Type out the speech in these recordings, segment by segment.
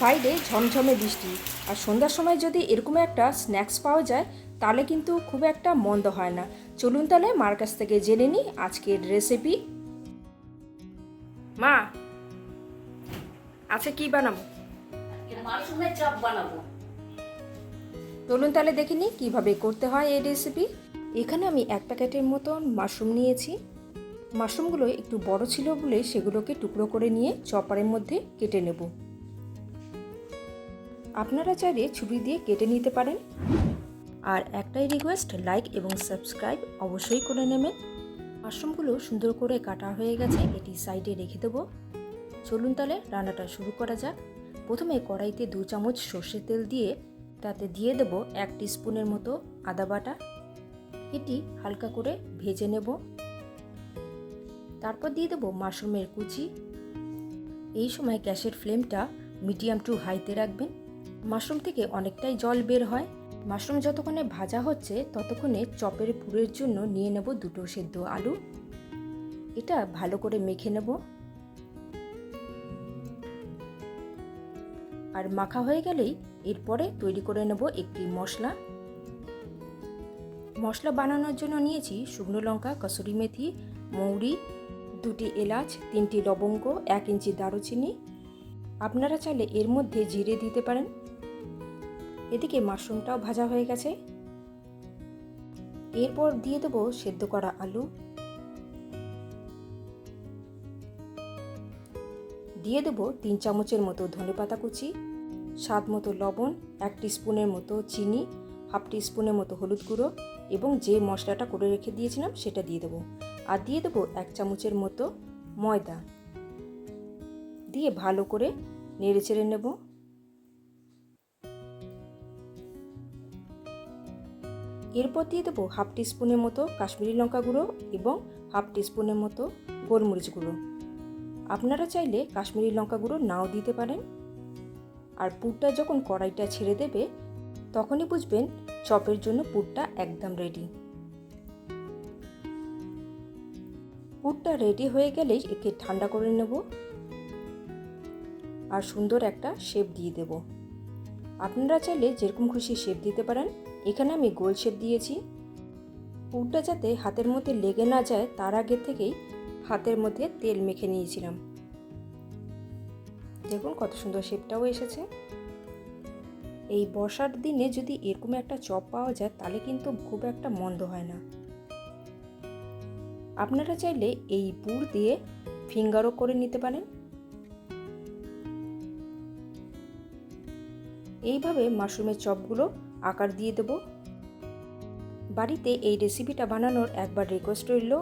বাইরে ঝমঝমে বৃষ্টি আর সন্ধ্যার সময় যদি এরকম একটা স্ন্যাক্স পাওয়া যায় তাহলে কিন্তু খুব একটা মন্দ হয় না। চলুন তাহলে মার কাছ থেকে জেনে নিই আজকের রেসিপি। মা, আচ্ছা কি বানাবো? মাশরুমের চপ বানাবো। চলুন তাহলে দেখে নিই কীভাবে করতে হয় এই রেসিপি। এখানে আমি এক প্যাকেটের মতন মাশরুম নিয়েছি। মাশরুমগুলো একটু বড় ছিল বলে সেগুলোকে টুকরো করে নিয়ে চপারের মধ্যে কেটে নেব। আপনারা চাইলে ছুরি দিয়ে কেটে নিতে পারেন। আর একটাই রিকোয়েস্ট, লাইক এবং সাবস্ক্রাইব অবশ্যই করে নেবেন। মাশরুমগুলো সুন্দর করে কাটা হয়ে গেছে, এটি সাইডে রেখে দেবো। চলুন তাহলে রান্নাটা শুরু করা যাক। প্রথমে কড়াইতে 2 চামচ সর্ষের তেল দিয়ে তাতে দিয়ে দেব 1 টিস্পুনের মতো আদা বাটা। এটি হালকা করে ভেজে নেব। তারপর দিয়ে দেব মাশরুমের কুচি। এই সময় গ্যাসের ফ্লেমটা মিডিয়াম টু হাইতে রাখবেন। মাশরুম থেকে অনেকটাই জল বের হয়। মাশরুম যতক্ষণে ভাজা হচ্ছে ততক্ষণে চপের পুরের জন্য নিয়ে নেব 2টো সেদ্ধ আলু। এটা ভালো করে মেখে নেব। আর মাখা হয়ে গেলেই এরপরে তৈরি করে নেব একটি মশলা। মশলা বানানোর জন্য নিয়েছি শুকনো লঙ্কা, কসুরি মেথি, মৌরি, 2টি এলাচ, 3টি লবঙ্গ, 1 ইঞ্চি দারুচিনি। আপনারা চাইলে এর মধ্যে জিরে দিতে পারেন। এদিকে মাশরুমটাও ভাজা হয়ে গেছে। এরপর দিয়ে দেবো সেদ্ধ করা আলু, দিয়ে দেবো 3 চামচের মতো ধনেপাতা কুচি, স্বাদ মতো লবণ, 1 টিস্পুনের মতো চিনি, হাফ টিস্পুনের মতো হলুদ গুঁড়ো এবং যে মশলাটা করে রেখে দিয়েছিলাম সেটা দিয়ে দেবো। আর দিয়ে দেবো 1 চামচের মতো ময়দা দিয়ে ভালো করে নেড়ে চেড়ে নেব। এরপর দিয়ে দেবো হাফ টিস্পুনের মতো কাশ্মীরি লঙ্কা গুঁড়ো এবং হাফ টিস্পুনের মতো গোলমরিচ গুঁড়ো। আপনারা চাইলে কাশ্মীরি লঙ্কা গুঁড়ো নাও দিতে পারেন। আর পুরটা যখন কড়াইটা ছেড়ে দেবে তখনই বুঝবেন চপের জন্য পুরটা একদম রেডি। পুরটা রেডি হয়ে গেলেই একে ঠান্ডা করে নেব আর সুন্দর একটা শেপ দিয়ে দেব। আপনারা চাইলে যেরকম খুশি শেপ দিতে পারেন। এখানে আমি গোল শেপ দিয়েছি। পুরটা যাতে হাতের মধ্যে লেগে না যায় তার আগে থেকেই হাতের মধ্যে তেল মেখে নিয়েছিলাম। দেখুন কত সুন্দর শেপটাও এসেছে। এই বর্ষার দিনে যদি এরকম একটা চপ পাওয়া যায় তাহলে কিন্তু খুব একটা মন্দ হয় না। আপনারা চাইলে এই পুর দিয়ে ফিঙ্গারও করে নিতে পারেন। এইভাবে মাশরুমের চপগুলো আকার দিয়ে দেব। বাড়িতে এই রেসিপিটা বানানোর একবার রিকোয়েস্ট রইল।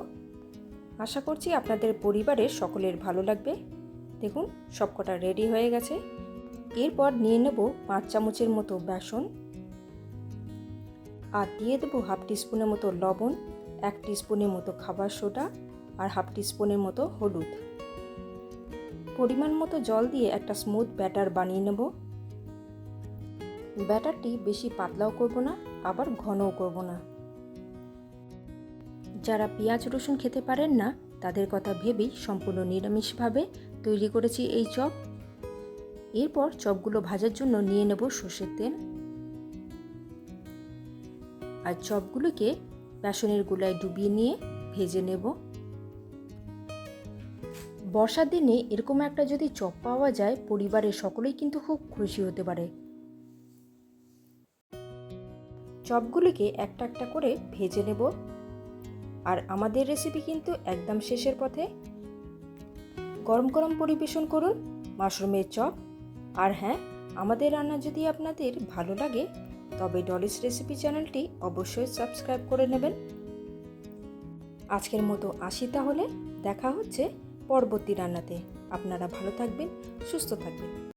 আশা করছি আপনাদের পরিবারের সকলের ভালো লাগবে। দেখুন সবকটা রেডি হয়ে গেছে। এরপর নিয়ে নেব 5 চামচের মতো বেসন আর দিয়ে দেবো হাফ টিস্পুনের মতো লবণ, 1 টিস্পুনের মতো খাবার সোডা আর হাফ টিস্পুনের মতো হলুদ। পরিমাণ মতো জল দিয়ে একটা স্মুথ ব্যাটার বানিয়ে নেব। ব্যাটারটি বেশি পাতলাও করব না আবার ঘনও করব না। যারা পেঁয়াজ রসুন খেতে পারেন না তাদের কথা ভেবেই সম্পূর্ণ নিরামিষভাবে তৈরি করেছি এই চপ। এরপর চপগুলো ভাজার জন্য নিয়ে নেব সর্ষের তেল আর চপগুলোকে বেসনের গোলায় ডুবিয়ে নিয়ে ভেজে নেব। বর্ষার দিনে এরকম একটা যদি চপ পাওয়া যায় পরিবারের সকলেই কিন্তু খুব খুশি হতে পারে। চপগুলিকে একটা একটা করে ভেজে নেব। আর আমাদের রেসিপি কিন্তু একদম শেষের পথে। গরম গরম পরিবেশন করুন মাশরুমের চপ। আর হ্যাঁ, আমাদের রান্না যদি আপনাদের ভালো লাগে তবে ডলিস রেসিপি চ্যানেলটি অবশ্যই সাবস্ক্রাইব করে নেবেন। আজকের মতো আসি তাহলে, দেখা হচ্ছে পরবর্তী রান্নাতে। আপনারা ভালো থাকবেন, সুস্থ থাকবেন।